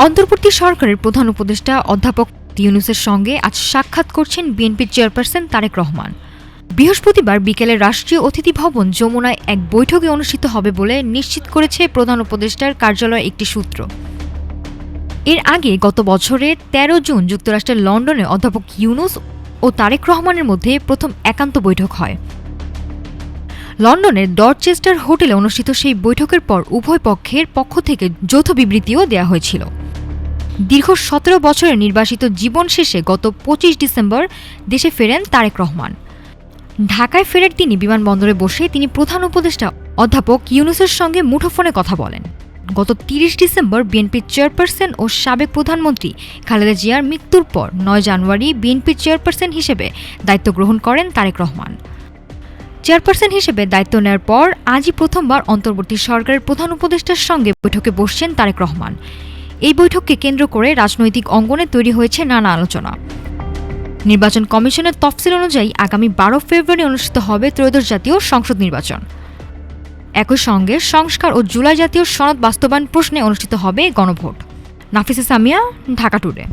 অন্তর্বর্তী সরকারের প্রধান উপদেষ্টা অধ্যাপক ইউনূসের সঙ্গে আজ সাক্ষাৎ করছেন বিএনপির চেয়ারপারসন তারেক রহমান। বৃহস্পতিবার বিকেলে রাষ্ট্রীয় অতিথি ভবন যমুনায় এক বৈঠকে অনুষ্ঠিত হবে বলে নিশ্চিত করেছে প্রধান উপদেষ্টার কার্যালয়ের একটি সূত্র। এর আগে গত বছরের ১৩ জুন যুক্তরাষ্ট্রের লন্ডনে অধ্যাপক ইউনূস ও তারেক রহমানের মধ্যে প্রথম একান্ত বৈঠক হয়। লন্ডনের ডরচেস্টার হোটেলে অনুষ্ঠিত সেই বৈঠকের পর উভয় পক্ষের পক্ষ থেকে যৌথ বিবৃতিও দেওয়া হয়েছিল। দীর্ঘ ১৭ বছরের নির্বাসিত জীবন শেষে গত ২৫ ডিসেম্বর দেশে ফেরেন তারেক রহমান। ঢাকায় ফেরার দিনই বিমানবন্দরে বসে তিনি প্রধান উপদেষ্টা অধ্যাপক ইউনূসের সঙ্গে মুঠোফোনে কথা বলেন। গত ৩০ ডিসেম্বর বিএনপির চেয়ারপারসন ও সাবেক প্রধানমন্ত্রী খালেদা জিয়ার মৃত্যুর পর ৯ জানুয়ারি বিএনপির চেয়ারপারসন হিসেবে দায়িত্ব গ্রহণ করেন তারেক রহমান। চেয়ারপারসন হিসেবে দায়িত্ব নেওয়ার পর আজই প্রথমবার অন্তর্বর্তী সরকারের প্রধান উপদেষ্টার সঙ্গে বৈঠকে বসছেন তারেক রহমান। এই বৈঠককে কেন্দ্র করে রাজনৈতিক অঙ্গনে তৈরি হয়েছে নানা আলোচনা। নির্বাচন কমিশনের তফসিল অনুযায়ী আগামী ১২ ফেব্রুয়ারি অনুষ্ঠিত হবে ত্রয়োদশ জাতীয় সংসদ নির্বাচন। একই সঙ্গে সংস্কার ও জুলাই জাতীয় সনদ বাস্তবায়ন প্রশ্নে অনুষ্ঠিত হবে গণভোট। নাফিসা সামিয়া, ঢাকা টুডে।